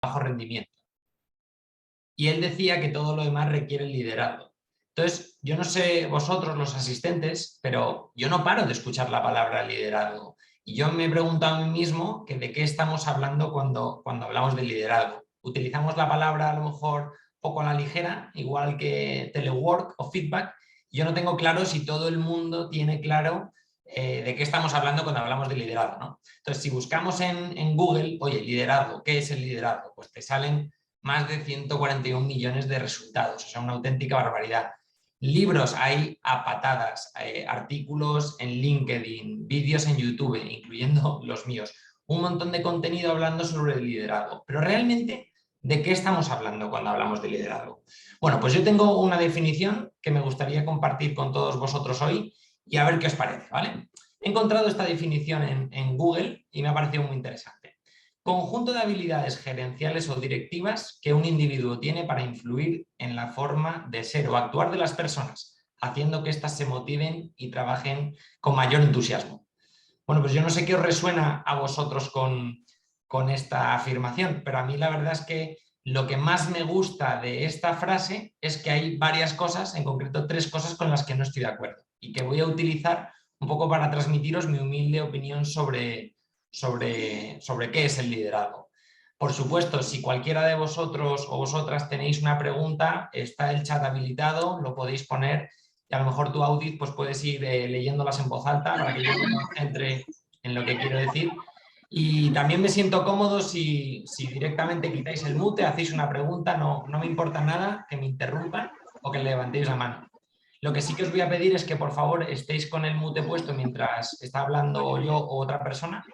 bajo rendimiento. Y él decía que todo lo demás requiere liderazgo. Entonces, yo no sé vosotros, los asistentes, pero yo no paro de escuchar la palabra liderazgo. Y yo me he preguntado a mí mismo que de qué estamos hablando cuando hablamos de liderazgo. Utilizamos la palabra a lo mejor poco a la ligera, igual que telework o feedback. Yo no tengo claro si todo el mundo tiene claro de qué estamos hablando cuando hablamos de liderazgo, ¿no? Entonces, si buscamos en Google, oye, liderazgo, ¿qué es el liderazgo? Pues te salen más de 141 millones de resultados, o sea, una auténtica barbaridad. Libros hay a patadas, artículos en LinkedIn, vídeos en YouTube, incluyendo los míos, un montón de contenido hablando sobre el liderazgo. Pero realmente, ¿de qué estamos hablando cuando hablamos de liderazgo? Bueno, pues yo tengo una definición que me gustaría compartir con todos vosotros hoy y a ver qué os parece, ¿vale? He encontrado esta definición en Google y me ha parecido muy interesante. Conjunto de habilidades gerenciales o directivas que un individuo tiene para influir en la forma de ser o actuar de las personas, haciendo que éstas se motiven y trabajen con mayor entusiasmo. Bueno, pues yo no sé qué os resuena a vosotros con esta afirmación, pero a mí la verdad es que lo que más me gusta de esta frase es que hay varias cosas, en concreto 3 cosas con las que no estoy de acuerdo y que voy a utilizar un poco para transmitiros mi humilde opinión sobre qué es el liderazgo. Por supuesto, si cualquiera de vosotros o vosotras tenéis una pregunta, está el chat habilitado, lo podéis poner y a lo mejor tú, Audit, pues puedes ir leyéndolas en voz alta para que yo me concentre en lo que quiero decir. Y también me siento cómodo si directamente quitáis el mute, hacéis una pregunta, no me importa nada que me interrumpan o que levantéis la mano. Lo que sí que os voy a pedir es que por favor estéis con el mute puesto mientras está hablando yo o otra persona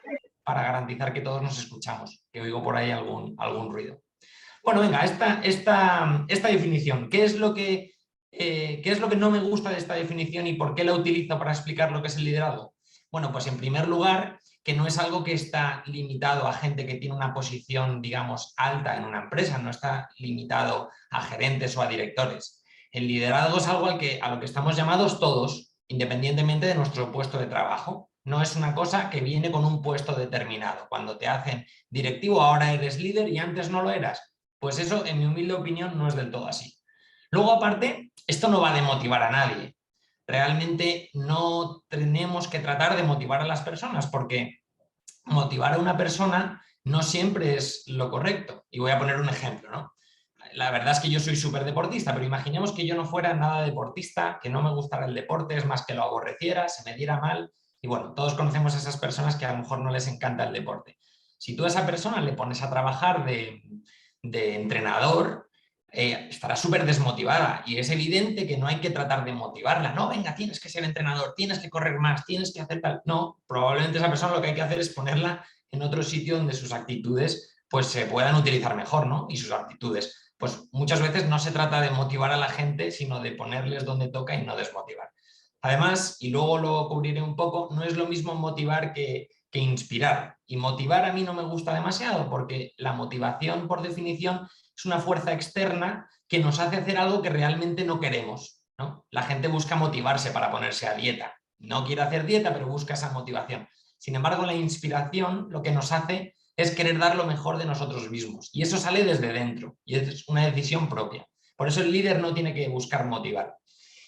para garantizar que todos nos escuchamos, que oigo por ahí algún ruido. Bueno, venga, esta definición, ¿qué es lo que no me gusta de esta definición y por qué la utilizo para explicar lo que es el liderazgo? Bueno, pues en primer lugar, que no es algo que está limitado a gente que tiene una posición, digamos, alta en una empresa, no está limitado a gerentes o a directores. El liderazgo es algo a lo que estamos llamados todos, independientemente de nuestro puesto de trabajo. No es una cosa que viene con un puesto determinado. Cuando te hacen directivo, ahora eres líder y antes no lo eras. Pues eso, en mi humilde opinión, no es del todo así. Luego, aparte, esto no va a demotivar a nadie. Realmente no tenemos que tratar de motivar a las personas porque motivar a una persona no siempre es lo correcto. Y voy a poner un ejemplo, ¿no? La verdad es que yo soy súper deportista, pero imaginemos que yo no fuera nada deportista, que no me gustara el deporte, es más que lo aborreciera, se me diera mal. Y bueno, todos conocemos a esas personas que a lo mejor no les encanta el deporte. Si tú a esa persona le pones a trabajar de entrenador, estará súper desmotivada y es evidente que no hay que tratar de motivarla. No, venga, tienes que ser entrenador, tienes que correr más, tienes que hacer tal. No, probablemente esa persona lo que hay que hacer es ponerla en otro sitio donde sus actitudes pues se puedan utilizar mejor, ¿no? Y sus actitudes. Pues muchas veces no se trata de motivar a la gente, sino de ponerles donde toca y no desmotivar. Además, y luego lo cubriré un poco, no es lo mismo motivar que inspirar. Y motivar a mí no me gusta demasiado porque la motivación, por definición, es una fuerza externa que nos hace hacer algo que realmente no queremos, ¿no? La gente busca motivarse para ponerse a dieta. No quiere hacer dieta, pero busca esa motivación. Sin embargo, la inspiración lo que nos hace es querer dar lo mejor de nosotros mismos. Y eso sale desde dentro y es una decisión propia. Por eso el líder no tiene que buscar motivar.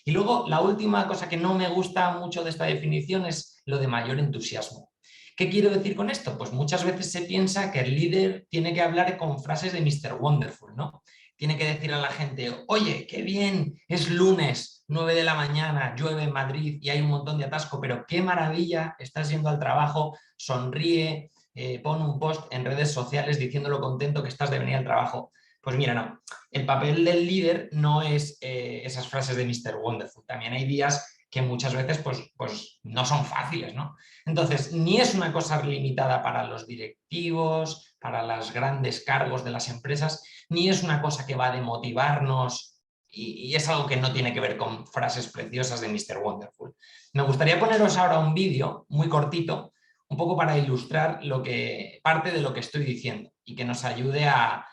Y luego, la última cosa que no me gusta mucho de esta definición es lo de mayor entusiasmo. ¿Qué quiero decir con esto? Pues muchas veces se piensa que el líder tiene que hablar con frases de Mr. Wonderful, ¿no? Tiene que decir a la gente, oye, qué bien, es lunes, 9 de la mañana, llueve en Madrid y hay un montón de atasco, pero qué maravilla, estás yendo al trabajo, sonríe, pon un post en redes sociales diciendo lo contento que estás de venir al trabajo. Pues mira, no, el papel del líder no es esas frases de Mr. Wonderful. También hay días que muchas veces pues no son fáciles, ¿no? Entonces, ni es una cosa limitada para los directivos, para los grandes cargos de las empresas, ni es una cosa que va a demotivarnos y es algo que no tiene que ver con frases preciosas de Mr. Wonderful. Me gustaría poneros ahora un vídeo muy cortito, un poco para ilustrar parte de lo que estoy diciendo y que nos ayude a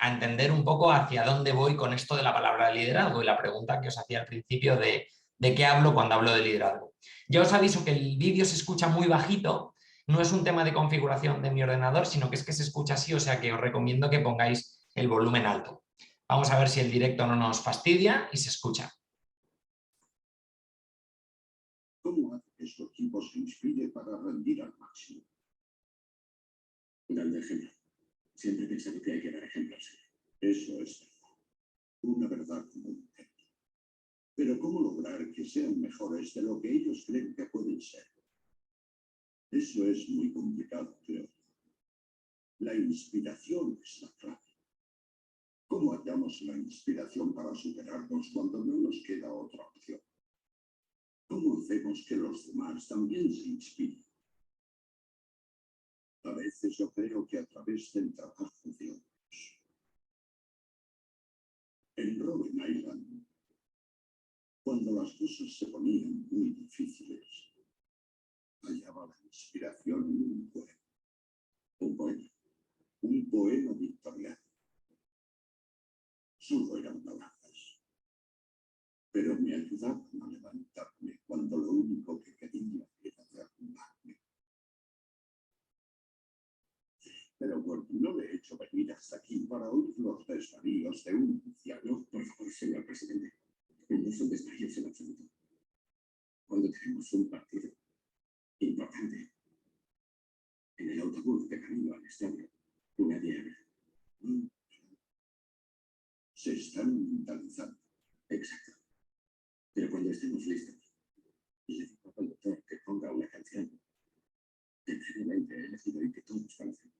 entender un poco hacia dónde voy con esto de la palabra liderazgo y la pregunta que os hacía al principio de qué hablo cuando hablo de liderazgo. Ya os aviso que el vídeo se escucha muy bajito No es un tema de configuración de mi ordenador, sino que es que se escucha así, o sea que os recomiendo que pongáis el volumen alto. Vamos a ver si el directo no nos fastidia y se escucha. ¿Cómo hace que su equipo se inspire para rendir al máximo? Dando ejemplo. Siempre he pensado que hay que dar ejemplos. Eso es verdad. Una verdad muy cierta. Pero ¿cómo lograr que sean mejores de lo que ellos creen que pueden ser? Eso es muy complicado, creo. La inspiración es la clave. ¿Cómo hallamos la inspiración para superarnos cuando no nos queda otra opción? ¿Cómo hacemos que los demás también se inspiren? A veces yo creo que a través del trabajo de otros. En Robben Island, cuando las cosas se ponían muy difíciles, hallaba la inspiración en un poema. Un poema victoriano. Solo eran palabras, pero me ayudaban a levantarme cuando lo único que quería era derrumbarme. Pero bueno, no me he hecho venir hasta aquí para oír los desvaríos de un anciano. Por favor, señor presidente, no son desvaríos en absoluto. Cuando tenemos un partido importante en el autobús de camino al estadio, nadie habla. Se están mentalizando. Exacto. Pero cuando estemos listos, le digo al conductor que ponga una canción que previamente he elegido y que todos conocen.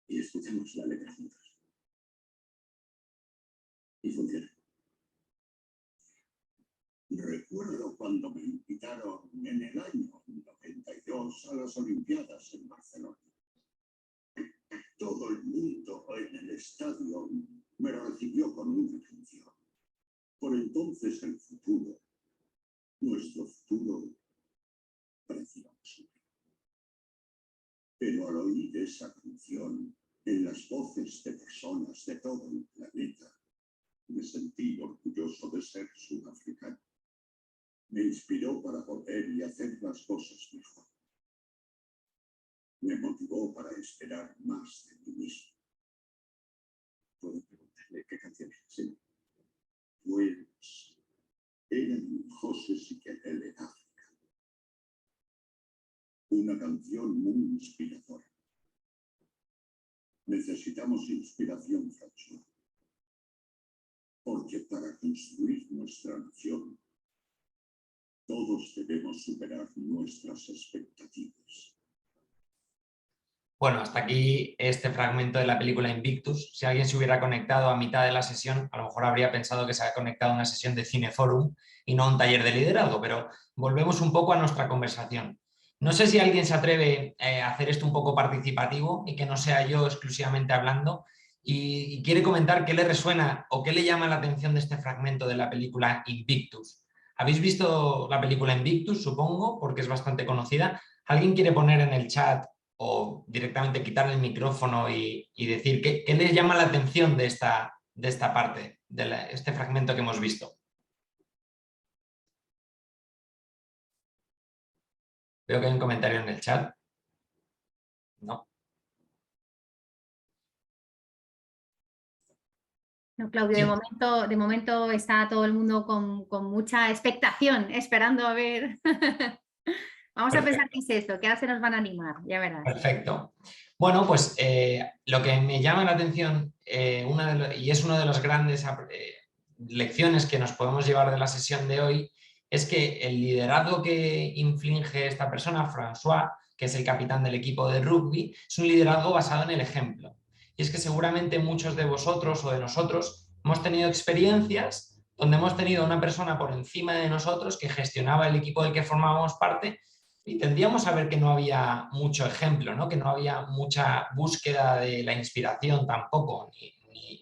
Y escuchamos la letra juntos. Y funciona. Recuerdo cuando me invitaron en el año 92 a las Olimpiadas en Barcelona. Todo el mundo en el estadio me recibió con una canción. Por entonces el futuro, nuestro futuro, parecía oscuro. Pero al oír esa canción, en las voces de personas de todo el planeta, me sentí orgulloso de ser sudafricano. Me inspiró para volver y hacer las cosas mejor. Me motivó para esperar más de mí mismo. ¿Puedo preguntarle qué canción es? Sí. Pues eran José Siquelel en África. Una canción muy inspiradora. Necesitamos inspiración, François. Porque para construir nuestra nación, todos debemos superar nuestras expectativas. Bueno, hasta aquí este fragmento de la película Invictus. Si alguien se hubiera conectado a mitad de la sesión, a lo mejor habría pensado que se había conectado a una sesión de Cineforum y no a un taller de liderazgo, pero volvemos un poco a nuestra conversación. No sé si alguien se atreve a hacer esto un poco participativo y que no sea yo exclusivamente hablando y quiere comentar qué le resuena o qué le llama la atención de este fragmento de la película Invictus. ¿Habéis visto la película Invictus, supongo, porque es bastante conocida? ¿Alguien quiere poner en el chat o directamente quitar el micrófono y decir qué les llama la atención de esta parte, de este fragmento que hemos visto? Veo que hay un comentario en el chat. No. No, Claudio, Sí. de momento está todo el mundo con mucha expectación, esperando a ver. Vamos Perfecto. a pensar qué es esto, que ahora se nos van a animar, ya verás. Perfecto. Bueno, pues lo que me llama la atención y es una de las grandes lecciones que nos podemos llevar de la sesión de hoy es que el liderazgo que inflige esta persona, François, que es el capitán del equipo de rugby, es un liderazgo basado en el ejemplo. Y es que seguramente muchos de vosotros o de nosotros hemos tenido experiencias donde hemos tenido una persona por encima de nosotros que gestionaba el equipo del que formábamos parte y tendríamos a ver que no había mucho ejemplo, ¿no? Que no había mucha búsqueda de la inspiración tampoco,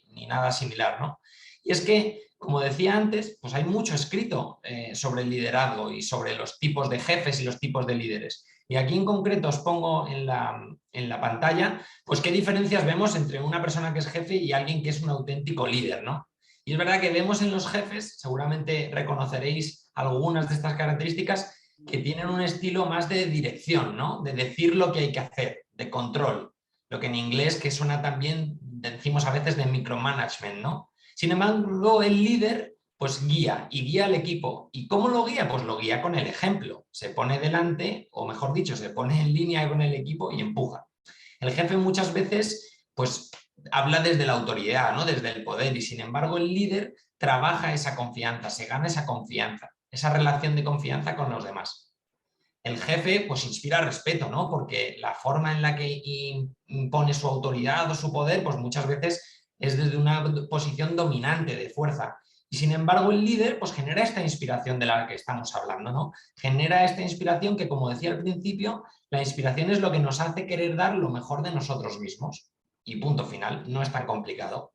ni nada similar, ¿no? Y es que, como decía antes, pues hay mucho escrito sobre el liderazgo y sobre los tipos de jefes y los tipos de líderes. Y aquí en concreto os pongo en la pantalla, pues qué diferencias vemos entre una persona que es jefe y alguien que es un auténtico líder, ¿no? Y es verdad que vemos en los jefes, seguramente reconoceréis algunas de estas características, que tienen un estilo más de dirección, ¿no? De decir lo que hay que hacer, de control. Lo que en inglés, que suena también, decimos a veces de micromanagement, ¿no? Sin embargo, el líder pues guía y guía al equipo. ¿Y cómo lo guía? Pues lo guía con el ejemplo. Se pone delante, o mejor dicho, se pone en línea con el equipo y empuja. El jefe muchas veces pues habla desde la autoridad, ¿no? Desde el poder, y sin embargo el líder trabaja esa confianza, se gana esa confianza, esa relación de confianza con los demás. El jefe pues inspira respeto, ¿no? Porque la forma en la que impone su autoridad o su poder pues muchas veces es desde una posición dominante de fuerza. Y sin embargo el líder pues genera esta inspiración de la que estamos hablando, ¿no? Genera esta inspiración que, como decía al principio, la inspiración es lo que nos hace querer dar lo mejor de nosotros mismos. Y punto final, no es tan complicado.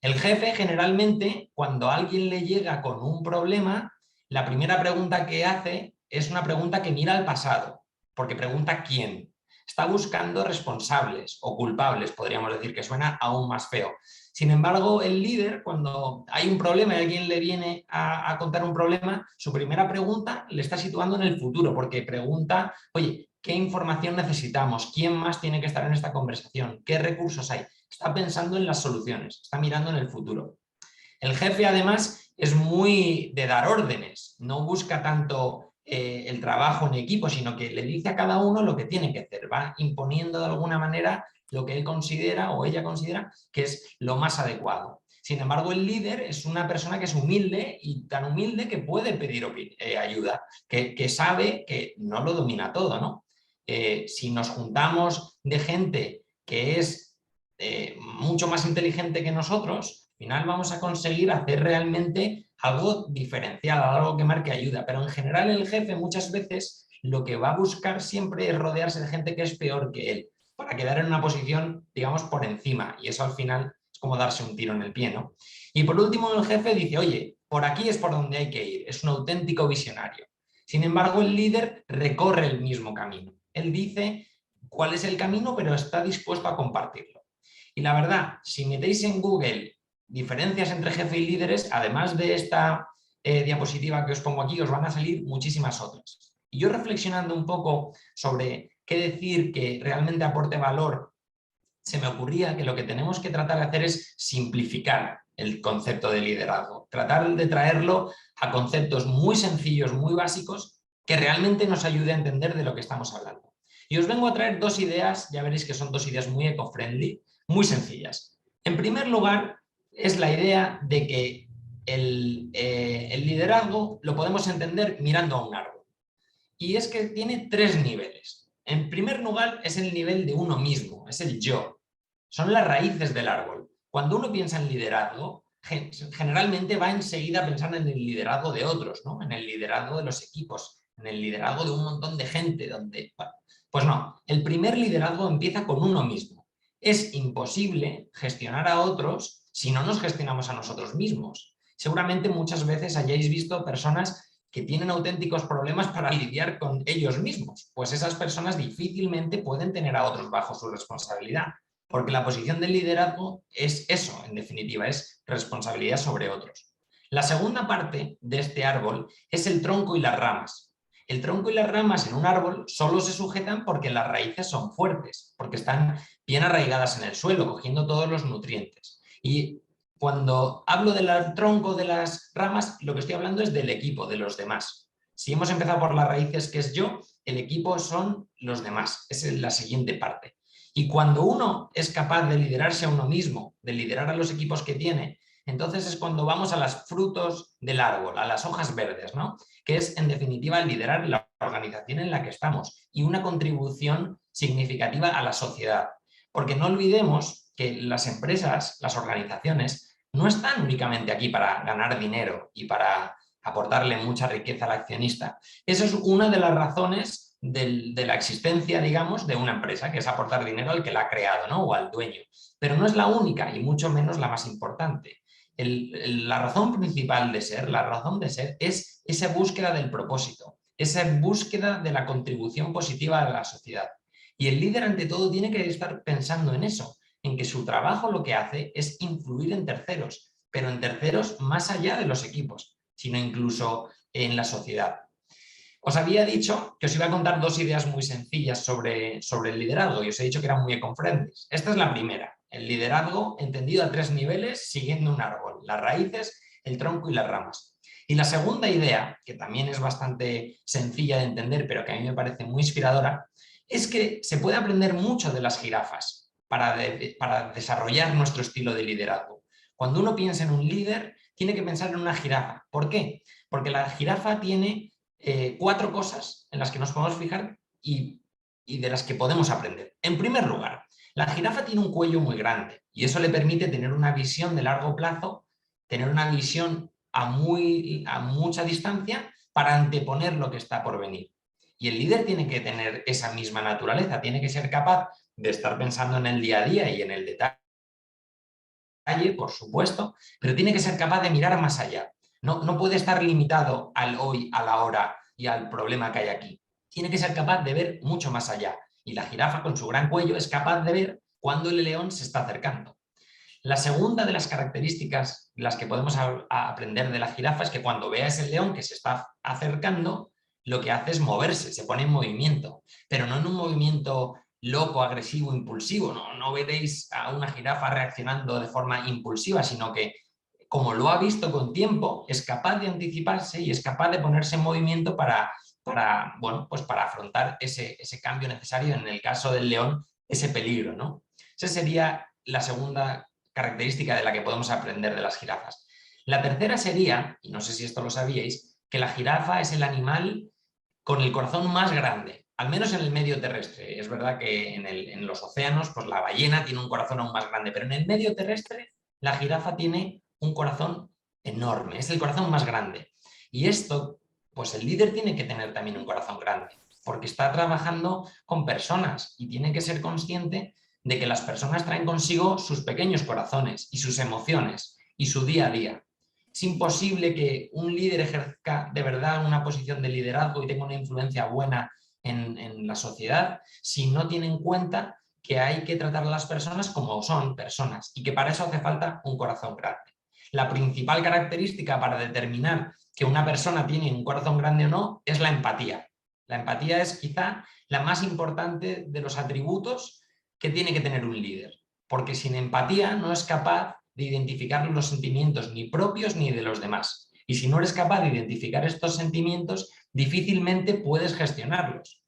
El jefe generalmente, cuando a alguien le llega con un problema, la primera pregunta que hace es una pregunta que mira al pasado, porque pregunta quién. Está buscando responsables o culpables, podríamos decir, que suena aún más feo. Sin embargo, el líder, cuando hay un problema y alguien le viene a contar un problema, su primera pregunta le está situando en el futuro, porque pregunta, oye, ¿qué información necesitamos? ¿Quién más tiene que estar en esta conversación? ¿Qué recursos hay? Está pensando en las soluciones, está mirando en el futuro. El jefe, además, es muy de dar órdenes, no busca tanto el trabajo en equipo, sino que le dice a cada uno lo que tiene que hacer, va imponiendo de alguna manera lo que él considera o ella considera que es lo más adecuado. Sin embargo, el líder es una persona que es humilde, y tan humilde que puede pedir ayuda, que sabe que no lo domina todo, ¿no? Si nos juntamos de gente que es mucho más inteligente que nosotros, al final vamos a conseguir hacer realmente algo diferencial, algo que marque ayuda. Pero en general el jefe muchas veces lo que va a buscar siempre es rodearse de gente que es peor que él, para quedar en una posición, digamos, por encima. Y eso al final es como darse un tiro en el pie, ¿no? Y por último el jefe dice, oye, por aquí es por donde hay que ir. Es un auténtico visionario. Sin embargo, el líder recorre el mismo camino. Él dice cuál es el camino, pero está dispuesto a compartirlo. Y la verdad, si metéis en Google diferencias entre jefe y líderes, además de esta diapositiva que os pongo aquí, os van a salir muchísimas otras. Y yo, reflexionando un poco sobre qué decir que realmente aporte valor, se me ocurría que lo que tenemos que tratar de hacer es simplificar el concepto de liderazgo, tratar de traerlo a conceptos muy sencillos, muy básicos, que realmente nos ayude a entender de lo que estamos hablando. Y os vengo a traer dos ideas, ya veréis que son dos ideas muy eco-friendly, muy sencillas. En primer lugar, es la idea de que el liderazgo lo podemos entender mirando a un árbol. Y es que tiene tres niveles. En primer lugar, es el nivel de uno mismo, es el yo. Son las raíces del árbol. Cuando uno piensa en liderazgo, generalmente va enseguida pensando en el liderazgo de otros, ¿no? En el liderazgo de los equipos, en el liderazgo de un montón de gente. Bueno, pues no, el primer liderazgo empieza con uno mismo. Es imposible gestionar a otros si no nos gestionamos a nosotros mismos. Seguramente muchas veces hayáis visto personas que tienen auténticos problemas para lidiar con ellos mismos, pues esas personas difícilmente pueden tener a otros bajo su responsabilidad, porque la posición del liderazgo es eso, en definitiva, es responsabilidad sobre otros. La segunda parte de este árbol es el tronco y las ramas. El tronco y las ramas en un árbol solo se sujetan porque las raíces son fuertes, porque están bien arraigadas en el suelo, cogiendo todos los nutrientes. Y cuando hablo del tronco, de las ramas, lo que estoy hablando es del equipo, de los demás. Si hemos empezado por las raíces, que es yo, el equipo son los demás, es la siguiente parte. Y cuando uno es capaz de liderarse a uno mismo, de liderar a los equipos que tiene, entonces es cuando vamos a los frutos del árbol, a las hojas verdes, ¿no? Que es, en definitiva, liderar la organización en la que estamos y una contribución significativa a la sociedad. Porque no olvidemos que las empresas, las organizaciones, no están únicamente aquí para ganar dinero y para aportarle mucha riqueza al accionista. Esa es una de las razones de la existencia, digamos, de una empresa, que es aportar dinero al que la ha creado, ¿no? O al dueño. Pero no es la única y mucho menos la más importante. La razón principal de ser, la razón de ser, es esa búsqueda del propósito, esa búsqueda de la contribución positiva a la sociedad. Y el líder, ante todo, tiene que estar pensando en eso, en que su trabajo lo que hace es influir en terceros, pero en terceros más allá de los equipos, sino incluso en la sociedad. Os había dicho que os iba a contar dos ideas muy sencillas sobre el liderazgo y os he dicho que eran muy eco-friendly. Esta es la primera, el liderazgo entendido a 3 niveles siguiendo un árbol, las raíces, el tronco y las ramas. Y la segunda idea, que también es bastante sencilla de entender, pero que a mí me parece muy inspiradora, es que se puede aprender mucho de las jirafas para desarrollar nuestro estilo de liderazgo. Cuando uno piensa en un líder, tiene que pensar en una jirafa. ¿Por qué? Porque la jirafa tiene 4 cosas en las que nos podemos fijar y de las que podemos aprender. En primer lugar, la jirafa tiene un cuello muy grande y eso le permite tener una visión de largo plazo, tener una visión a mucha distancia para anteponer lo que está por venir. Y el líder tiene que tener esa misma naturaleza, tiene que ser capaz de estar pensando en el día a día y en el detalle, por supuesto, pero tiene que ser capaz de mirar más allá. No puede estar limitado al hoy, a la hora y al problema que hay aquí. Tiene que ser capaz de ver mucho más allá. Y la jirafa, con su gran cuello, es capaz de ver cuando el león se está acercando. La segunda de las características, las que podemos aprender de la jirafa, es que cuando vea ese león que se está acercando, lo que hace es moverse, se pone en movimiento, pero no en un movimiento loco, agresivo, impulsivo. No veréis a una jirafa reaccionando de forma impulsiva, sino que, como lo ha visto con tiempo, es capaz de anticiparse y es capaz de ponerse en movimiento para afrontar ese cambio necesario, en el caso del león, ese peligro, ¿no? Esa sería la segunda característica de la que podemos aprender de las jirafas. La tercera sería, y no sé si esto lo sabíais, que la jirafa es el animal con el corazón más grande, al menos en el medio terrestre. Es verdad que en los océanos, pues la ballena tiene un corazón aún más grande, pero en el medio terrestre la jirafa tiene un corazón enorme, es el corazón más grande. Y esto, pues el líder tiene que tener también un corazón grande, porque está trabajando con personas y tiene que ser consciente de que las personas traen consigo sus pequeños corazones y sus emociones y su día a día. Es imposible que un líder ejerza de verdad una posición de liderazgo y tenga una influencia buena en la sociedad si no tiene en cuenta que hay que tratar a las personas como son personas y que para eso hace falta un corazón grande. La principal característica para determinar que una persona tiene un corazón grande o no es la empatía. La empatía es quizá la más importante de los atributos que tiene que tener un líder, porque sin empatía no es capaz de identificar los sentimientos ni propios ni de los demás. Y si no eres capaz de identificar estos sentimientos, difícilmente puedes gestionarlos.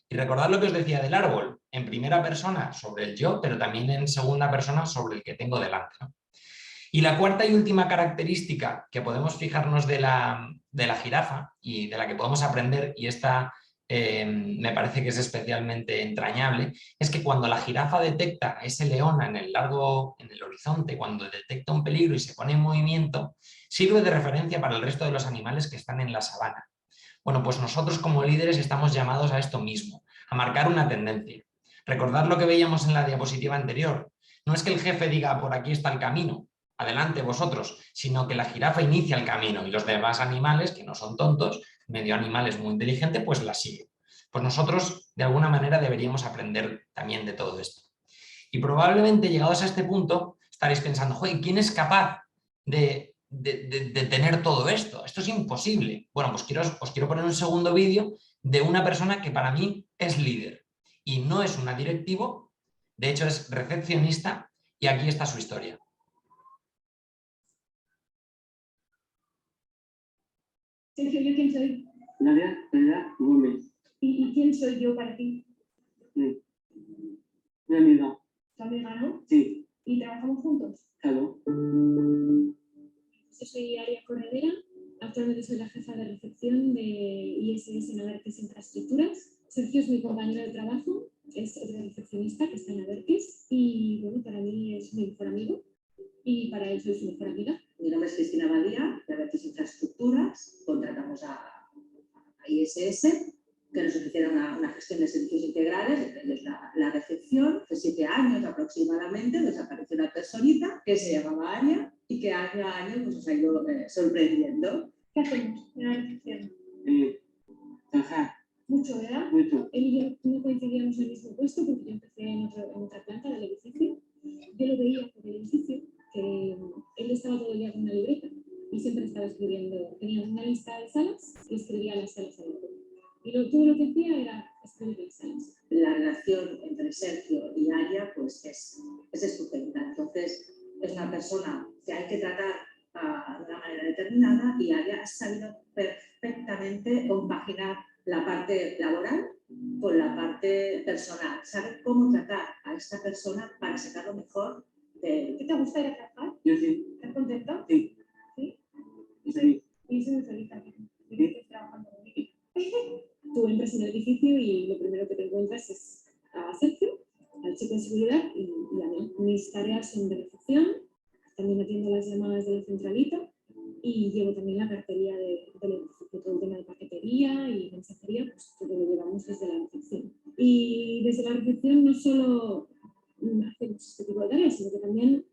Y recordad lo que os decía del árbol, en primera persona sobre el yo, pero también en segunda persona sobre el que tengo delante, ¿no? Y la cuarta y última característica que podemos fijarnos de la jirafa y de la que podemos aprender, y esta me parece que es especialmente entrañable, es que cuando la jirafa detecta a ese león en el horizonte, cuando detecta un peligro y se pone en movimiento, sirve de referencia para el resto de los animales que están en la sabana. Bueno, pues nosotros como líderes estamos llamados a esto mismo, a marcar una tendencia. Recordad lo que veíamos en la diapositiva anterior. No es que el jefe diga por aquí está el camino, adelante vosotros, sino que la jirafa inicia el camino y los demás animales, que no son tontos, medio animales muy inteligentes, pues la siguen. Pues nosotros de alguna manera deberíamos aprender también de todo esto. Y probablemente llegados a este punto estaréis pensando, joder, ¿quién es capaz de tener todo esto? Esto es imposible. Bueno, pues os quiero poner un segundo vídeo de una persona que para mí es líder y no es una directivo, de hecho es recepcionista, y aquí está su historia. Sergio, ¿yo quién soy? Nadia Gómez. ¿Y quién soy yo para ti? Mi amiga. ¿Tu amiga, no? Sí, ¿Y trabajamos juntos? claro. Yo soy Aria Corredera, actualmente soy la jefa de recepción de ISS en Abertis Infraestructuras. Sergio es mi compañero de trabajo, es el recepcionista que está en Abertis y bueno, para mí es mi mejor amigo y para él soy su mejor amiga. Mi nombre es Cristina Badía, de Abertis Infraestructuras. Contratamos a ISS, que nos ofrecieron una gestión de servicios integrales, entre ellos la recepción. Hace 7 años aproximadamente desapareció una personita que se llamaba Aria y que año a año pues, nos ha ido sorprendiendo. ¿Qué hacemos en la recepción? Trabajar Mucho, ¿verdad? mucho. Él y yo no coincidíamos en el mismo puesto porque yo empecé en otra planta del edificio. Yo lo veía por el edificio, que él estaba todo el día con una libreta y siempre estaba escribiendo. Tenía una lista de salas y escribía las salas a la vez. Y todo lo que hacía era escribir ensayos. La relación entre Sergio y Aria pues es estupenda. Entonces, es una persona que hay que tratar de una manera determinada y Aria ha sabido perfectamente compaginar la parte laboral con la parte personal. Sabe cómo tratar a esta persona para sacarlo mejor de... ¿Qué te gusta ir a trabajar? Yo sí. ¿Estás contento? Sí. ¿Sí? Y feliz. Y soy muy feliz también. Que estés trabajando conmigo. Tú entras en el edificio y lo primero que te encuentras es a Sergio, al chico de seguridad y a mí. Mis tareas son de recepción, también atiendo las llamadas de la centralita y llevo también la cartería del edificio, todo el tema de paquetería y mensajería, pues todo lo llevamos desde la recepción. Y desde la recepción no solo hacemos este tipo de tareas, sino que también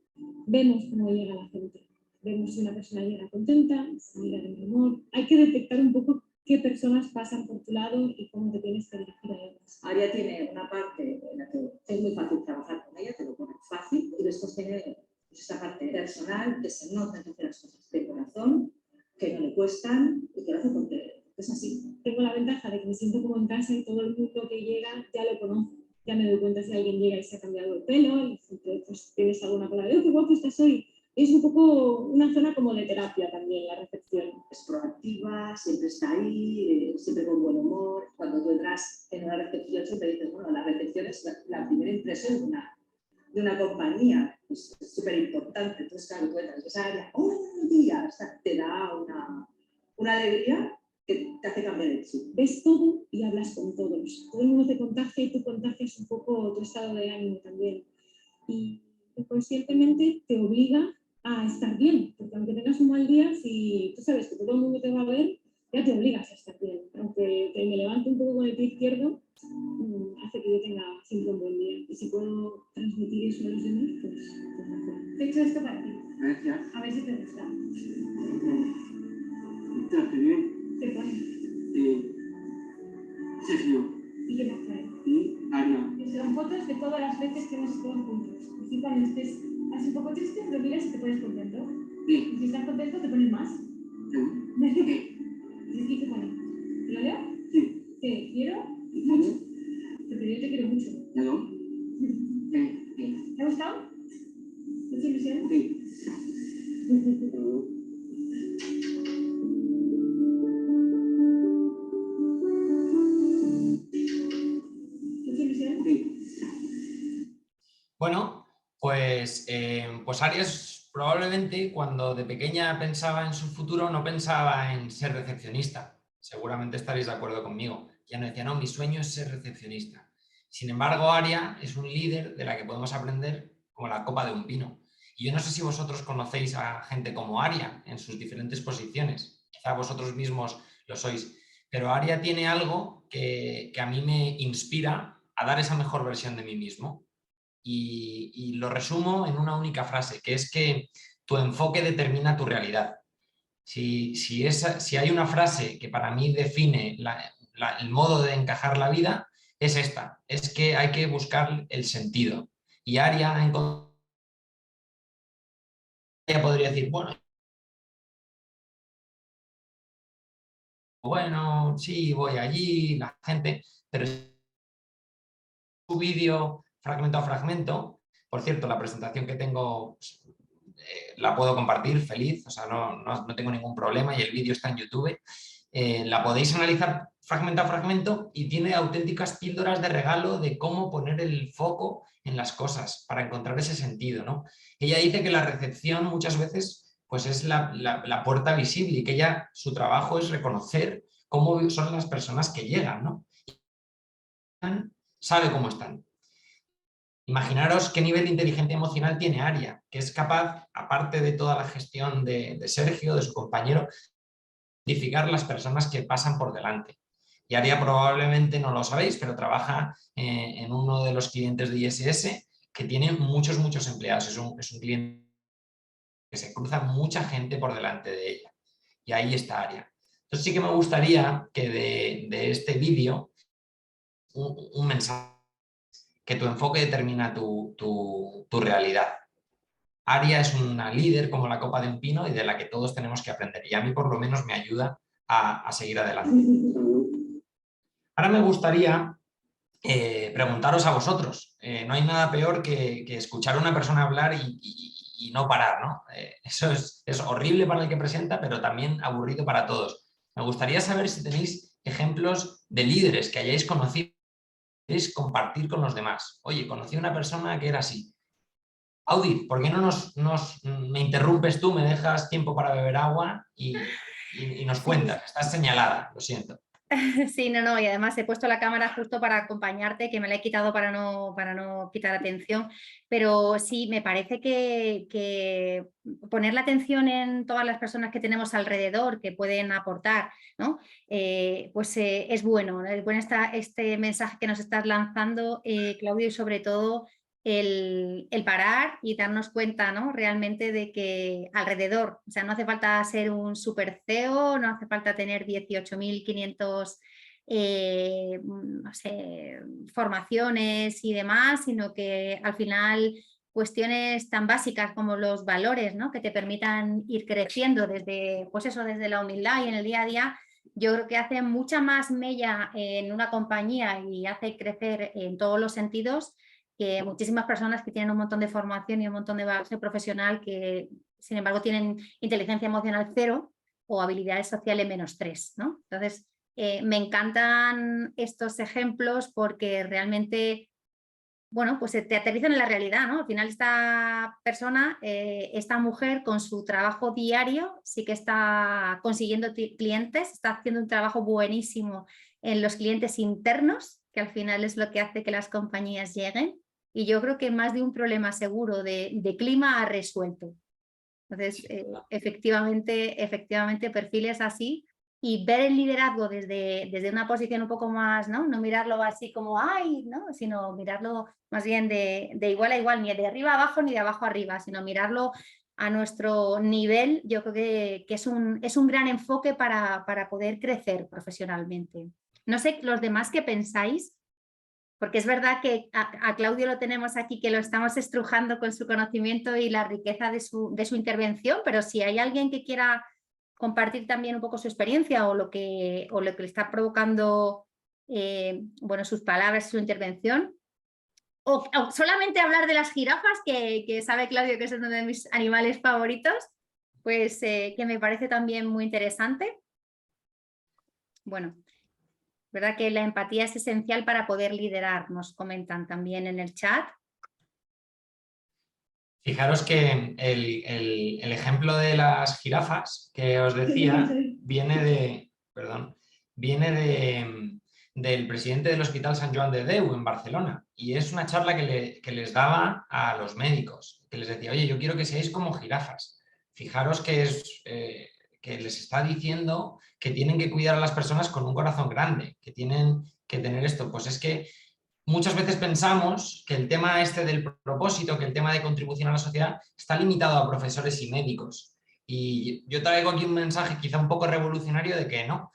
vemos cómo llega la gente. Vemos si una persona llega contenta, si llega de mal humor. Hay que detectar un poco qué personas pasan por tu lado y cómo te tienes que dirigir a ellas. Aria tiene una parte en la que es muy fácil trabajar con ella, te lo pone fácil, y después tiene pues, esta parte personal que se nota que hace las cosas de corazón, que no le cuestan y que lo hace porque es así. Tengo la ventaja de que me siento como en casa y todo el mundo que llega ya lo conozco. Ya me doy cuenta si alguien llega y se ha cambiado el pelo y pues tienes alguna palabra de ¡oh, qué guapo estás hoy! Es un poco una zona como de terapia también, la recepción. Es proactiva, siempre está ahí, siempre con buen humor. Cuando tú entras en una recepción siempre dices, bueno, la recepción es la primera impresión de una compañía, pues, es súper importante. Entonces, claro, tú entras, esa área, ¡oh, buenos días! O sea, te da una alegría que te hace cambiar el chip. Ves todo y hablas con todos. Todo el mundo te contagia y tú contagias un poco tu estado de ánimo también. Y inconscientemente te obliga a estar bien, porque aunque tengas un mal día, si tú sabes que todo el mundo te va a ver, ya te obligas a estar bien. Aunque me levante un poco con el pie izquierdo, hace que yo tenga siempre un buen día. Y si puedo transmitir eso a los demás, pues mejor. Te he hecho esto para ti. Gracias. A ver si te gusta. Está bien. Te pone. Sergio ¿Y qué más trae? y Aria. Son fotos de todas las veces que hemos estado juntos. Así cuando estés así un poco triste, lo miras y te pones contento. Sí. Y si estás contento, te pones más. Sí. ¿Y aquí qué pone? ¿Te lo leo? Sí. Te quiero mucho. Porque yo te quiero mucho. ¿No? ¿Te ha gustado? ¿Te ha hecho ilusión? Sí. ¿Te ha hecho ilusión? Sí. Bueno, pues Aries probablemente cuando de pequeña pensaba en su futuro no pensaba en ser recepcionista. Seguramente estaréis de acuerdo conmigo. Ya no decía, no, mi sueño es ser recepcionista. Sin embargo, Aria es un líder de la que podemos aprender como la copa de un pino. Y yo no sé si vosotros conocéis a gente como Aria en sus diferentes posiciones. Quizá vosotros mismos lo sois. Pero Aria tiene algo que a mí me inspira a dar esa mejor versión de mí mismo. Y lo resumo en una única frase, que es que tu enfoque determina tu realidad. Si hay una frase que para mí define el modo de encajar la vida, es esta, es que hay que buscar el sentido. Y Aria podría decir, bueno, sí, voy allí, la gente, pero su vídeo fragmento a fragmento, por cierto, la presentación que tengo la puedo compartir feliz, o sea, no tengo ningún problema y el vídeo está en YouTube. La podéis analizar fragmento a fragmento y tiene auténticas píldoras de regalo de cómo poner el foco en las cosas para encontrar ese sentido, ¿no? Ella dice que la recepción muchas veces pues es la puerta visible y que ella, su trabajo es reconocer cómo son las personas que llegan, ¿no? Sabe cómo están. Imaginaros qué nivel de inteligencia emocional tiene Aria, que es capaz, aparte de toda la gestión de Sergio, de su compañero, identificar las personas que pasan por delante. Y Aria probablemente no lo sabéis, pero trabaja en uno de los clientes de ISS que tiene muchos empleados. Es un cliente que se cruza mucha gente por delante de ella. Y ahí está Aria. Entonces sí que me gustaría que de este vídeo un mensaje, que tu enfoque determina tu realidad. Aria es una líder como la copa de un pino y de la que todos tenemos que aprender. Y a mí por lo menos me ayuda a seguir adelante. Ahora me gustaría preguntaros a vosotros. No hay nada peor que escuchar a una persona hablar y no parar, ¿no? Eso es horrible para el que presenta, pero también aburrido para todos. Me gustaría saber si tenéis ejemplos de líderes que hayáis conocido y queréis compartir con los demás. Oye, conocí a una persona que era así. Audi, ¿por qué no me interrumpes tú, me dejas tiempo para beber agua y nos cuentas? Estás señalada, lo siento. Sí, no, y además he puesto la cámara justo para acompañarte, que me la he quitado para no quitar atención, pero sí, me parece que poner la atención en todas las personas que tenemos alrededor que pueden aportar, ¿no? Pues es bueno, ¿no? Es bueno este mensaje que nos estás lanzando, Claudio, y sobre todo el parar y darnos cuenta, ¿no? Realmente de que alrededor, o sea, no hace falta ser un super CEO, no hace falta tener 18.500 no sé, formaciones y demás, sino que al final cuestiones tan básicas como los valores, ¿no? Que te permitan ir creciendo desde, pues eso, desde la humildad y en el día a día, yo creo que hace mucha más mella en una compañía y hace crecer en todos los sentidos que muchísimas personas que tienen un montón de formación y un montón de base profesional que, sin embargo, tienen inteligencia emocional 0 o habilidades sociales -3, ¿no? Entonces, me encantan estos ejemplos porque realmente, bueno, pues te aterrizan en la realidad, ¿no? Al final esta persona, esta mujer con su trabajo diario sí que está consiguiendo clientes, está haciendo un trabajo buenísimo en los clientes internos, que al final es lo que hace que las compañías lleguen. Y yo creo que más de un problema seguro de clima ha resuelto. Entonces, efectivamente, perfiles así y ver el liderazgo desde una posición un poco más, ¿no? No mirarlo así como, ¡ay!, ¿no? Sino mirarlo más bien de igual a igual, ni de arriba a abajo ni de abajo a arriba, sino mirarlo a nuestro nivel. Yo creo que es un gran enfoque para poder crecer profesionalmente. No sé, los demás, ¿qué pensáis? Porque es verdad que a Claudio lo tenemos aquí, que lo estamos estrujando con su conocimiento y la riqueza de su intervención, pero si hay alguien que quiera compartir también un poco su experiencia o lo que le está provocando bueno, sus palabras, su intervención, o solamente hablar de las jirafas, que sabe Claudio que es uno de mis animales favoritos, pues que me parece también muy interesante. Bueno, ¿verdad que la empatía es esencial para poder liderar? Nos comentan también en el chat. Fijaros que el ejemplo de las jirafas que os decía viene del presidente del Hospital Sant Joan de Déu en Barcelona, y es una charla que les daba a los médicos, que les decía, oye, yo quiero que seáis como jirafas. Fijaros que les está diciendo que tienen que cuidar a las personas con un corazón grande, que tienen que tener esto. Pues es que muchas veces pensamos que el tema este del propósito, que el tema de contribución a la sociedad está limitado a profesores y médicos. Y yo traigo aquí un mensaje quizá un poco revolucionario de que no.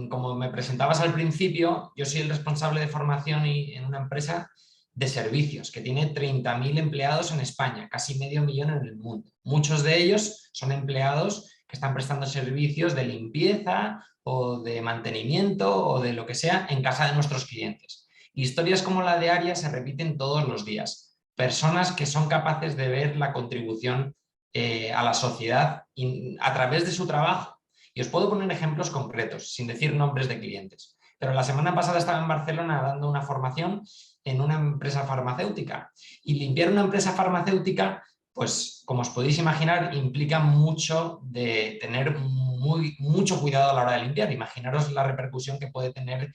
Como me presentabas al principio, yo soy el responsable de formación en una empresa de servicios que tiene 30.000 empleados en España, casi medio millón en el mundo. Muchos de ellos son empleados que están prestando servicios de limpieza o de mantenimiento o de lo que sea en casa de nuestros clientes. Historias como la de Aria se repiten todos los días. Personas que son capaces de ver la contribución a la sociedad a través de su trabajo. Y os puedo poner ejemplos concretos, sin decir nombres de clientes. Pero la semana pasada estaba en Barcelona dando una formación en una empresa farmacéutica. Y limpiar una empresa farmacéutica, pues como os podéis imaginar, implica mucho de tener mucho cuidado a la hora de limpiar. Imaginaros la repercusión que puede tener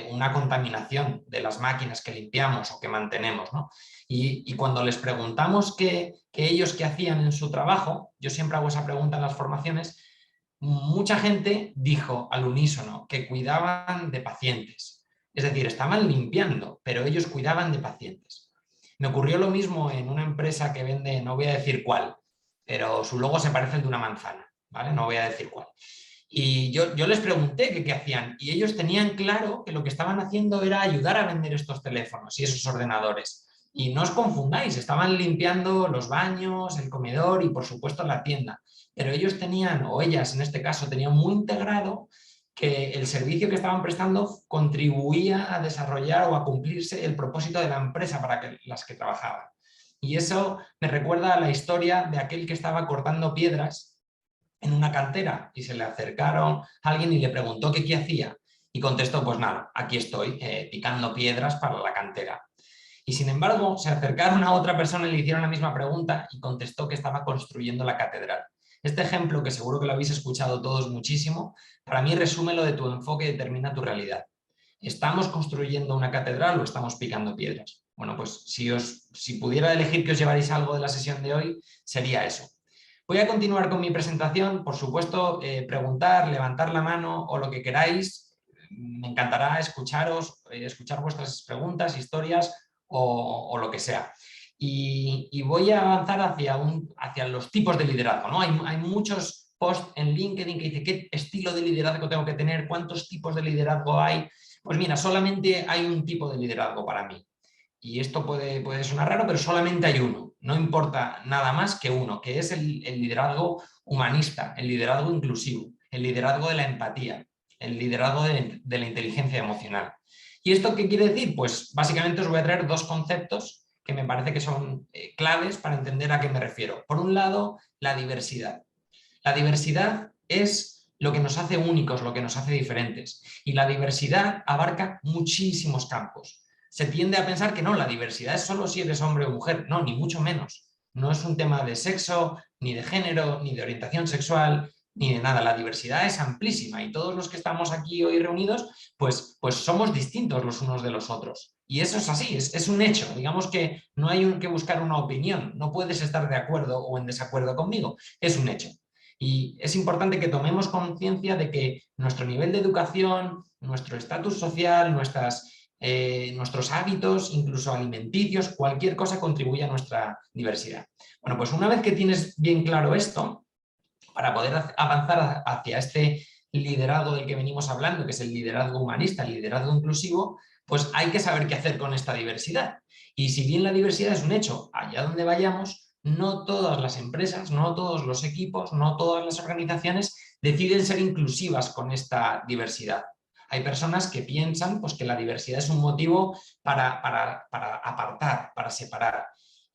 una contaminación de las máquinas que limpiamos o que mantenemos, ¿no? Y cuando les preguntamos que ellos qué hacían en su trabajo, yo siempre hago esa pregunta en las formaciones, mucha gente dijo al unísono que cuidaban de pacientes. Es decir, estaban limpiando, pero ellos cuidaban de pacientes. Me ocurrió lo mismo en una empresa que vende, no voy a decir cuál, pero su logo se parece al de una manzana, ¿vale? No voy a decir cuál. Y yo les pregunté qué hacían y ellos tenían claro que lo que estaban haciendo era ayudar a vender estos teléfonos y esos ordenadores. Y no os confundáis, estaban limpiando los baños, el comedor y por supuesto la tienda. Pero ellos tenían, o ellas en este caso, tenían muy integrado que el servicio que estaban prestando contribuía a desarrollar o a cumplirse el propósito de la empresa para las que trabajaban. Y eso me recuerda a la historia de aquel que estaba cortando piedras en una cantera y se le acercaron a alguien y le preguntó que qué hacía. Y contestó, pues nada, aquí estoy picando piedras para la cantera. Y sin embargo, se acercaron a otra persona y le hicieron la misma pregunta y contestó que estaba construyendo la catedral. Este ejemplo, que seguro que lo habéis escuchado todos muchísimo, para mí resume lo de tu enfoque y determina tu realidad. ¿Estamos construyendo una catedral o estamos picando piedras? Bueno, pues si pudiera elegir que os llevaréis algo de la sesión de hoy, sería eso. Voy a continuar con mi presentación, por supuesto, preguntar, levantar la mano o lo que queráis. Me encantará escucharos, escuchar vuestras preguntas, historias o lo que sea. Y voy a avanzar hacia los tipos de liderazgo, ¿no? Hay muchos posts en LinkedIn que dicen qué estilo de liderazgo tengo que tener, cuántos tipos de liderazgo hay. Pues mira, solamente hay un tipo de liderazgo para mí. Y esto puede sonar raro, pero solamente hay uno. No importa nada más que uno, que es el liderazgo humanista, el liderazgo inclusivo, el liderazgo de la empatía, el liderazgo de la inteligencia emocional. ¿Y esto qué quiere decir? Pues básicamente os voy a traer dos conceptos que me parece que son claves para entender a qué me refiero. Por un lado, la diversidad. La diversidad es lo que nos hace únicos, lo que nos hace diferentes. Y la diversidad abarca muchísimos campos. Se tiende a pensar que no, la diversidad es solo si eres hombre o mujer. No, ni mucho menos. No es un tema de sexo, ni de género, ni de orientación sexual, ni de nada. La diversidad es amplísima y todos los que estamos aquí hoy reunidos, pues somos distintos los unos de los otros. Y eso es así, es un hecho. Digamos que no hay que buscar una opinión. No puedes estar de acuerdo o en desacuerdo conmigo. Es un hecho. Y es importante que tomemos conciencia de que nuestro nivel de educación, nuestro estatus social, nuestros hábitos, incluso alimenticios, cualquier cosa contribuye a nuestra diversidad. Bueno, pues una vez que tienes bien claro esto, para poder avanzar hacia este liderazgo del que venimos hablando, que es el liderazgo humanista, el liderazgo inclusivo, pues hay que saber qué hacer con esta diversidad. Y si bien la diversidad es un hecho, allá donde vayamos, no todas las empresas, no todos los equipos, no todas las organizaciones deciden ser inclusivas con esta diversidad. Hay personas que piensan pues, que la diversidad es un motivo para apartar, para separar.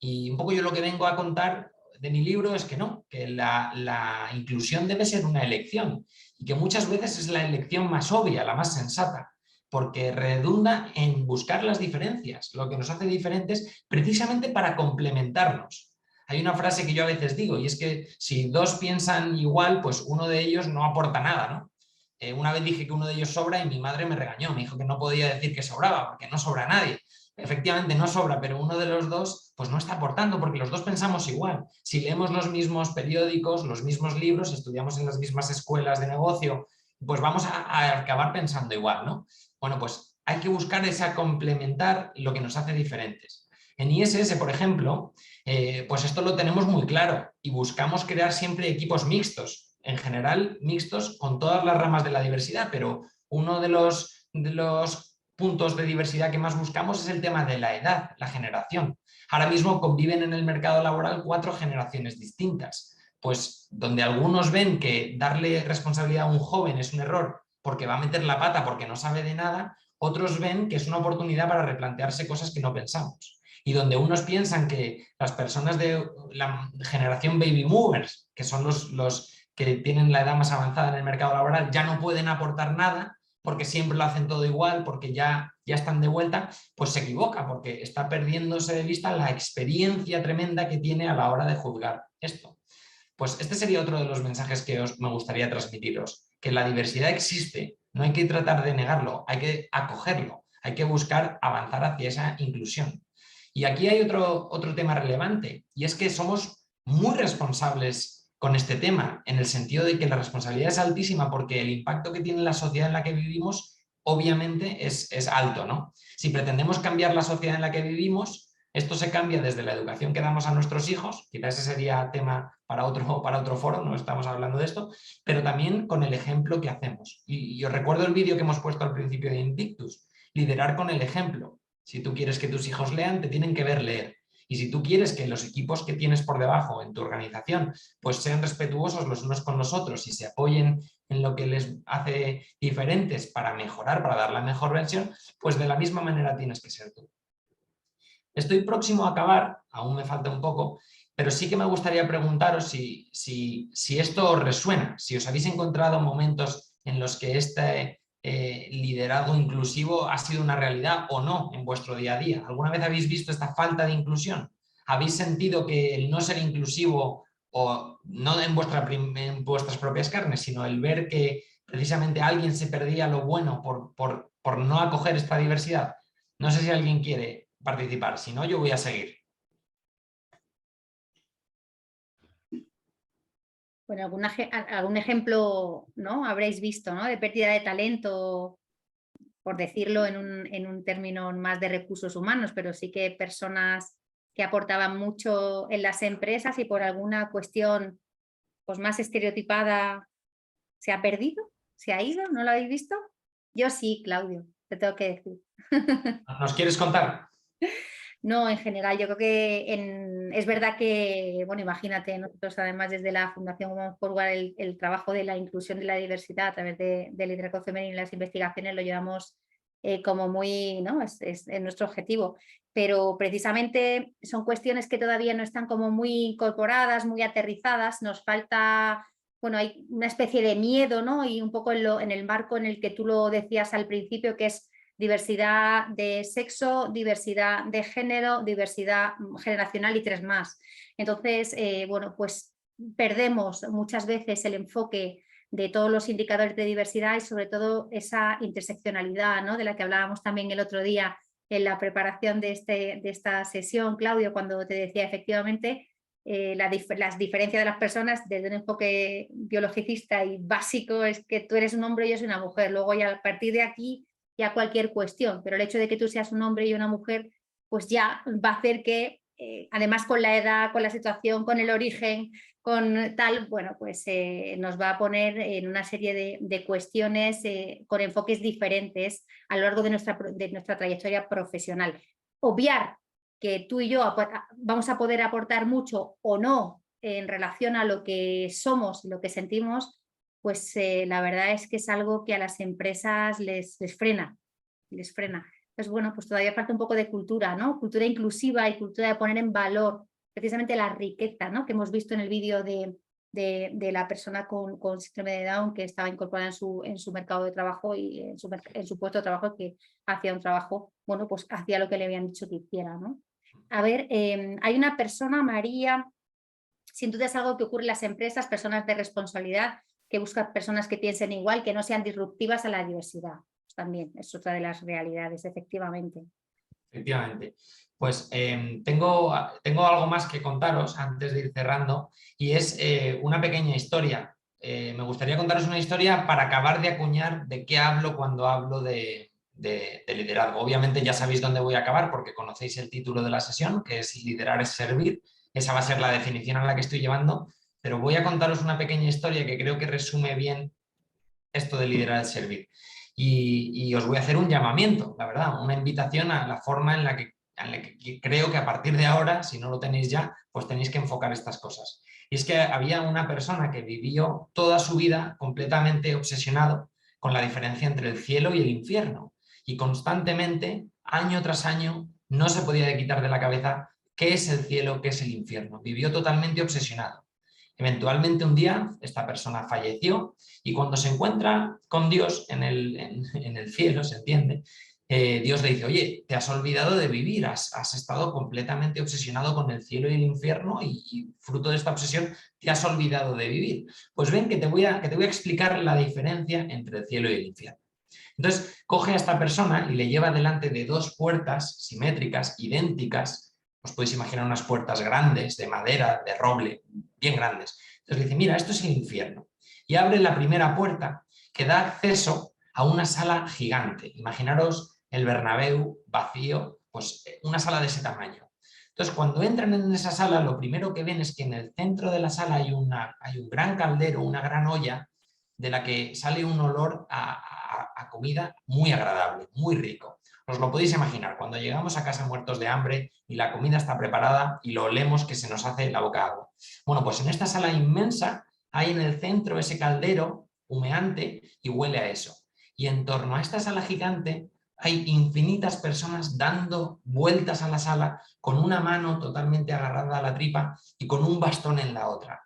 Y un poco yo lo que vengo a contar de mi libro es que no, que la inclusión debe ser una elección y que muchas veces es la elección más obvia, la más sensata, porque redunda en buscar las diferencias, lo que nos hace diferentes precisamente para complementarnos. Hay una frase que yo a veces digo y es que si dos piensan igual, pues uno de ellos no aporta nada, ¿no? Una vez dije que uno de ellos sobra y mi madre me regañó, me dijo que no podía decir que sobraba porque no sobra nadie. Efectivamente no sobra, pero uno de los dos pues no está aportando porque los dos pensamos igual. Si leemos los mismos periódicos, los mismos libros, estudiamos en las mismas escuelas de negocio, pues vamos a acabar pensando igual, ¿no? Bueno, pues hay que buscar esa complementar lo que nos hace diferentes. En ISS, por ejemplo, pues esto lo tenemos muy claro y buscamos crear siempre equipos mixtos, en general mixtos con todas las ramas de la diversidad, pero uno de los puntos de diversidad que más buscamos es el tema de la edad, la generación. Ahora mismo conviven en el mercado laboral 4 generaciones distintas, pues donde algunos ven que darle responsabilidad a un joven es un error porque va a meter la pata porque no sabe de nada, otros ven que es una oportunidad para replantearse cosas que no pensamos. Y donde unos piensan que las personas de la generación baby movers, que son los que tienen la edad más avanzada en el mercado laboral, ya no pueden aportar nada porque siempre lo hacen todo igual, porque ya están de vuelta, pues se equivoca, porque está perdiéndose de vista la experiencia tremenda que tiene a la hora de juzgar esto. Pues este sería otro de los mensajes que me gustaría transmitiros, que la diversidad existe, no hay que tratar de negarlo, hay que acogerlo, hay que buscar avanzar hacia esa inclusión. Y aquí hay otro tema relevante, y es que somos muy responsables con este tema, en el sentido de que la responsabilidad es altísima porque el impacto que tiene la sociedad en la que vivimos obviamente es alto, ¿no? Si pretendemos cambiar la sociedad en la que vivimos, esto se cambia desde la educación que damos a nuestros hijos, quizás ese sería tema para otro foro, no estamos hablando de esto, pero también con el ejemplo que hacemos. Y os recuerdo el vídeo que hemos puesto al principio de Invictus, liderar con el ejemplo. Si tú quieres que tus hijos lean, te tienen que ver leer. Y si tú quieres que los equipos que tienes por debajo en tu organización pues sean respetuosos los unos con los otros y se apoyen en lo que les hace diferentes para mejorar, para dar la mejor versión, pues de la misma manera tienes que ser tú. Estoy próximo a acabar, aún me falta un poco, pero sí que me gustaría preguntaros si esto os resuena, si os habéis encontrado momentos en los que este liderazgo inclusivo ha sido una realidad o no en vuestro día a día. ¿Alguna vez habéis visto esta falta de inclusión? ¿Habéis sentido que el no ser inclusivo, o no en vuestras propias carnes, sino el ver que precisamente alguien se perdía lo bueno por no acoger esta diversidad? No sé si alguien quiere participar, si no yo voy a seguir. Bueno, algún ejemplo, ¿no? Habréis visto, ¿no? De pérdida de talento, por decirlo en un término más de recursos humanos, pero sí que personas que aportaban mucho en las empresas y por alguna cuestión pues, más estereotipada se ha perdido, se ha ido, ¿no lo habéis visto? Yo sí, Claudio, te tengo que decir. ¿Nos quieres contar? No, en general, yo creo que es verdad que, bueno, imagínate, nosotros además desde la Fundación Women's Forward el trabajo de la inclusión de la diversidad a través de liderazgo femenino y las investigaciones lo llevamos como muy, ¿no? Es nuestro objetivo, pero precisamente son cuestiones que todavía no están como muy incorporadas, muy aterrizadas, nos falta, bueno, hay una especie de miedo, ¿no? Y un poco en el marco en el que tú lo decías al principio, que es diversidad de sexo, diversidad de género, diversidad generacional y 3 más. Entonces, bueno, pues perdemos muchas veces el enfoque de todos los indicadores de diversidad y sobre todo esa interseccionalidad, ¿no? De la que hablábamos también el otro día en la preparación de esta sesión, Claudio, cuando te decía efectivamente las diferencias de las personas desde un enfoque biologicista y básico es que tú eres un hombre y yo soy una mujer. Luego ya a partir de aquí ya cualquier cuestión, pero el hecho de que tú seas un hombre y una mujer, pues ya va a hacer que, además con la edad, con la situación, con el origen, con tal, bueno, pues nos va a poner en una serie de cuestiones con enfoques diferentes a lo largo de nuestra trayectoria profesional. Obviar que tú y yo vamos a poder aportar mucho o no en relación a lo que somos y lo que sentimos, pues la verdad es que es algo que a las empresas les frena. Entonces, bueno, pues todavía falta un poco de cultura, ¿no? Cultura inclusiva y cultura de poner en valor precisamente la riqueza, ¿no? Que hemos visto en el vídeo de la persona con síndrome de Down que estaba incorporada en su mercado de trabajo y en su puesto de trabajo, que hacía un trabajo, bueno, pues hacía lo que le habían dicho que hiciera, ¿no? A ver, hay una persona, María, sin duda es algo que ocurre en las empresas, personas de responsabilidad, que buscan personas que piensen igual, que no sean disruptivas a la diversidad. Pues también es otra de las realidades, efectivamente. Efectivamente. Pues tengo algo más que contaros antes de ir cerrando y es una pequeña historia. Me gustaría contaros una historia para acabar de acuñar de qué hablo cuando hablo de liderazgo. Obviamente ya sabéis dónde voy a acabar porque conocéis el título de la sesión, que es Liderar es servir. Esa va a ser la definición a la que estoy llevando, pero voy a contaros una pequeña historia que creo que resume bien esto de liderar es servir. Y os voy a hacer un llamamiento, la verdad, una invitación a la forma en la que creo que a partir de ahora, si no lo tenéis ya, pues tenéis que enfocar estas cosas. Y es que había una persona que vivió toda su vida completamente obsesionado con la diferencia entre el cielo y el infierno. Y constantemente, año tras año, no se podía quitar de la cabeza qué es el cielo, qué es el infierno. Vivió totalmente obsesionado. Eventualmente un día esta persona falleció y cuando se encuentra con Dios en el cielo, se entiende, Dios le dice, oye, te has olvidado de vivir, has estado completamente obsesionado con el cielo y el infierno y fruto de esta obsesión te has olvidado de vivir. Pues ven que te voy a explicar la diferencia entre el cielo y el infierno. Entonces coge a esta persona y le lleva delante de 2 puertas simétricas, idénticas. Os podéis imaginar unas puertas grandes, de madera, de roble, bien grandes. Entonces dice, mira, esto es el infierno. Y abre la primera puerta que da acceso a una sala gigante. Imaginaros el Bernabéu vacío, pues una sala de ese tamaño. Entonces, cuando entran en esa sala, lo primero que ven es que en el centro de la sala hay un gran caldero, una gran olla, de la que sale un olor a a comida muy agradable, muy rico. Os lo podéis imaginar, cuando llegamos a casa muertos de hambre y la comida está preparada y lo olemos que se nos hace la boca agua. Bueno, pues en esta sala inmensa hay en el centro ese caldero humeante y huele a eso. Y en torno a esta sala gigante hay infinitas personas dando vueltas a la sala con una mano totalmente agarrada a la tripa y con un bastón en la otra.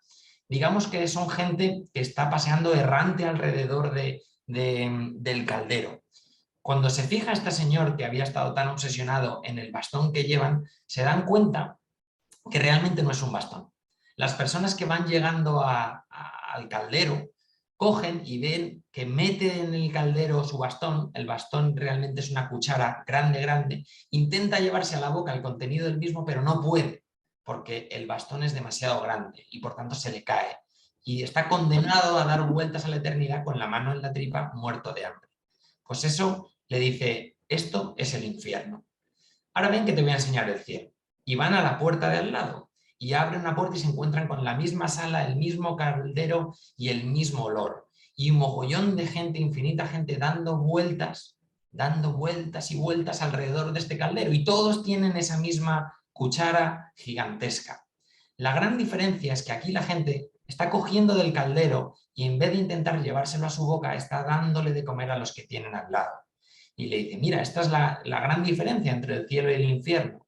Digamos que son gente que está paseando errante alrededor del caldero. Cuando se fija este señor que había estado tan obsesionado en el bastón que llevan, se dan cuenta que realmente no es un bastón. Las personas que van llegando al caldero cogen y ven que mete en el caldero su bastón, el bastón realmente es una cuchara grande, intenta llevarse a la boca el contenido del mismo, pero no puede, porque el bastón es demasiado grande y por tanto se le cae. Y está condenado a dar vueltas a la eternidad con la mano en la tripa, muerto de hambre. Pues eso le dice, esto es el infierno. Ahora ven que te voy a enseñar el cielo. Y van a la puerta de al lado y abren una puerta y se encuentran con la misma sala, el mismo caldero y el mismo olor. Y un mogollón de gente, infinita gente, dando vueltas y vueltas alrededor de este caldero. Y todos tienen esa misma cuchara gigantesca. La gran diferencia es que aquí la gente está cogiendo del caldero y en vez de intentar llevárselo a su boca, está dándole de comer a los que tienen al lado. Y le dice, mira, esta es la gran diferencia entre el cielo y el infierno.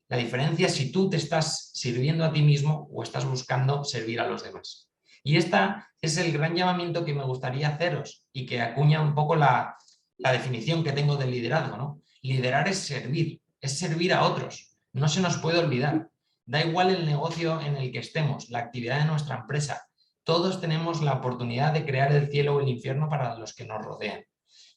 La diferencia es si tú te estás sirviendo a ti mismo o estás buscando servir a los demás. Y este es el gran llamamiento que me gustaría haceros y que acuña un poco la definición que tengo de liderazgo, ¿no? Liderar es servir a otros. No se nos puede olvidar. Da igual el negocio en el que estemos, la actividad de nuestra empresa. Todos tenemos la oportunidad de crear el cielo o el infierno para los que nos rodean.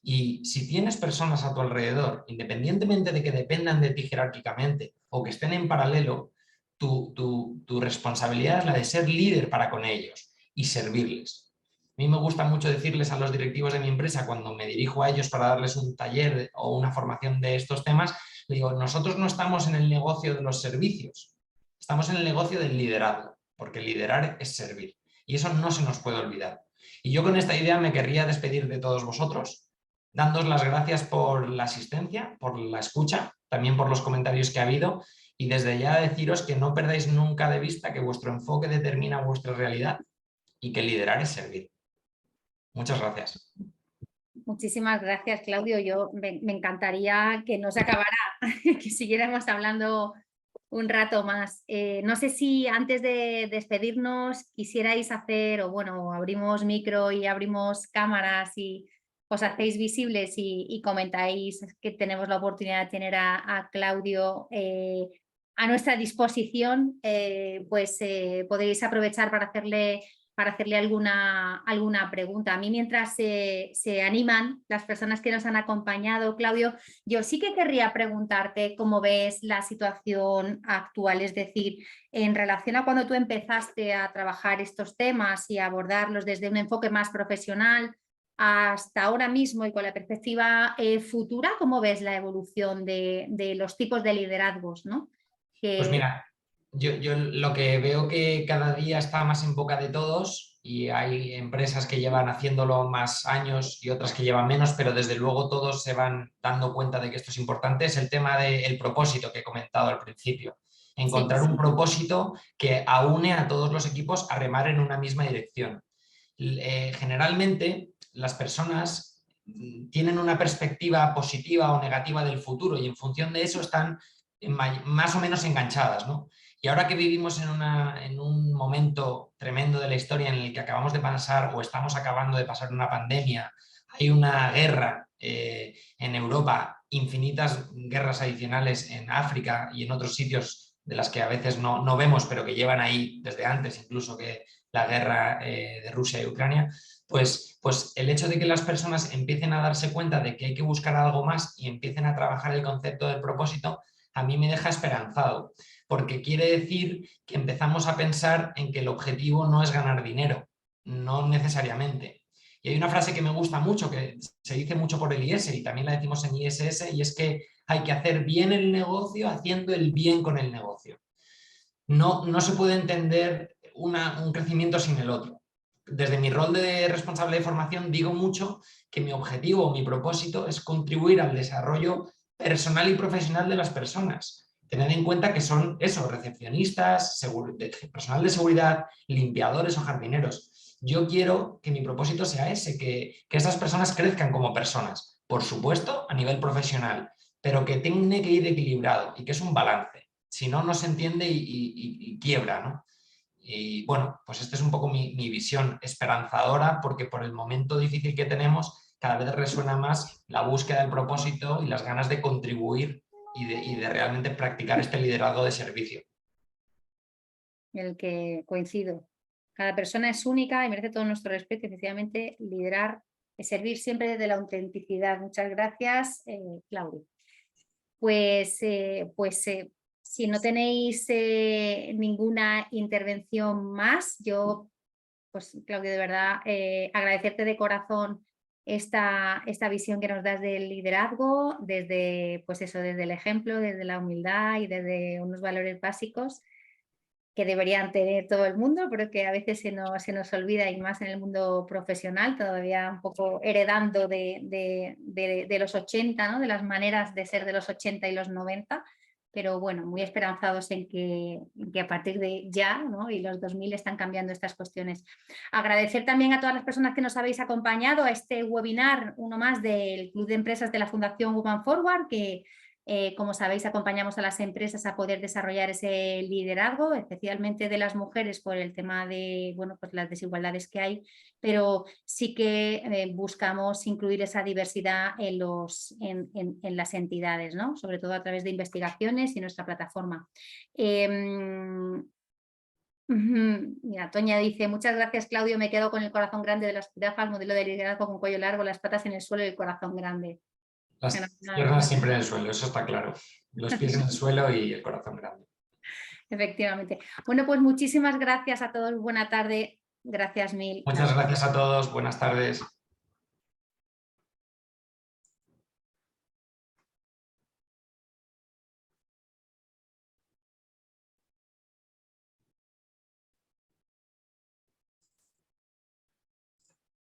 Y si tienes personas a tu alrededor, independientemente de que dependan de ti jerárquicamente o que estén en paralelo, tu responsabilidad es la de ser líder para con ellos y servirles. A mí me gusta mucho decirles a los directivos de mi empresa, cuando me dirijo a ellos para darles un taller o una formación de estos temas, les digo, nosotros no estamos en el negocio de los servicios, estamos en el negocio del liderazgo, porque liderar es servir. Y eso no se nos puede olvidar. Y yo con esta idea me querría despedir de todos vosotros, dándoos las gracias por la asistencia, por la escucha, también por los comentarios que ha habido y desde ya deciros que no perdáis nunca de vista que vuestro enfoque determina vuestra realidad y que liderar es servir. Muchas gracias. Muchísimas gracias, Claudio. Yo me encantaría que no se acabara, que siguiéramos hablando un rato más. No sé si antes de despedirnos quisierais hacer, o bueno, abrimos micro y abrimos cámaras y os hacéis visibles y comentáis que tenemos la oportunidad de tener a Claudio a nuestra disposición, podéis aprovechar para hacerle alguna pregunta. A mí, mientras se animan las personas que nos han acompañado, Claudio, yo sí que querría preguntarte cómo ves la situación actual, es decir, en relación a cuando tú empezaste a trabajar estos temas y a abordarlos desde un enfoque más profesional hasta ahora mismo y con la perspectiva futura, ¿cómo ves la evolución de los tipos de liderazgos, ¿no? Pues mira, yo lo que veo que cada día está más en boca de todos y hay empresas que llevan haciéndolo más años y otras que llevan menos, pero desde luego todos se van dando cuenta de que esto es importante, es el tema del propósito que he comentado al principio. Encontrar un propósito que aúne a todos los equipos a remar en una misma dirección. Generalmente las personas tienen una perspectiva positiva o negativa del futuro y en función de eso están más o menos enganchadas, ¿no? Y ahora que vivimos en un momento tremendo de la historia en el que acabamos de pasar o estamos acabando de pasar una pandemia, hay una guerra en Europa, infinitas guerras adicionales en África y en otros sitios de las que a veces no vemos, pero que llevan ahí desde antes incluso que la guerra de Rusia y Ucrania, pues el hecho de que las personas empiecen a darse cuenta de que hay que buscar algo más y empiecen a trabajar el concepto del propósito, a mí me deja esperanzado, porque quiere decir que empezamos a pensar en que el objetivo no es ganar dinero, no necesariamente. Y hay una frase que me gusta mucho, que se dice mucho por el IS y también la decimos en ISS, y es que hay que hacer bien el negocio haciendo el bien con el negocio. No se puede entender un crecimiento sin el otro. desde mi rol de responsable de formación digo mucho que mi objetivo o mi propósito es contribuir al desarrollo personal y profesional de las personas. Tened en cuenta que son eso, recepcionistas, personal de seguridad, limpiadores o jardineros. Yo quiero que mi propósito sea ese, que esas personas crezcan como personas, por supuesto a nivel profesional, pero que tiene que ir equilibrado y que es un balance. Si no, no se entiende y quiebra, ¿no? Y bueno, pues esta es un poco mi visión esperanzadora, porque por el momento difícil que tenemos, cada vez resuena más la búsqueda del propósito y las ganas de contribuir y de realmente practicar este liderazgo de servicio. El que coincido. Cada persona es única y merece todo nuestro respeto. Efectivamente, liderar es servir siempre desde la autenticidad. Muchas gracias, Claudio. Pues si no tenéis ninguna intervención más, yo, pues Claudio, de verdad, agradecerte de corazón esta visión que nos das del liderazgo, desde, pues eso, desde el ejemplo, desde la humildad y desde unos valores básicos que deberían tener todo el mundo, pero que a veces se nos olvida, y más en el mundo profesional, todavía un poco heredando de los 80, ¿no? De las maneras de ser de los 80 y los 90, pero bueno, muy esperanzados en que a partir de ya, ¿no? Y los 2000 están cambiando estas cuestiones. Agradecer también a todas las personas que nos habéis acompañado a este webinar, uno más del Club de Empresas de la Fundación Women Forward, que como sabéis, acompañamos a las empresas a poder desarrollar ese liderazgo, especialmente de las mujeres por el tema de, bueno, pues las desigualdades que hay, pero sí que buscamos incluir esa diversidad en las entidades, ¿no? Sobre todo a través de investigaciones y nuestra plataforma. Mira, Toña dice, muchas gracias Claudio, me quedo con el corazón grande de las jirafas, modelo de liderazgo con cuello largo, las patas en el suelo y el corazón grande. Las piernas siempre en el suelo, eso está claro. Los pies en el suelo y el corazón grande. Efectivamente. Bueno, pues muchísimas gracias a todos. Buena tarde. Gracias mil. Muchas gracias a todos. Buenas tardes.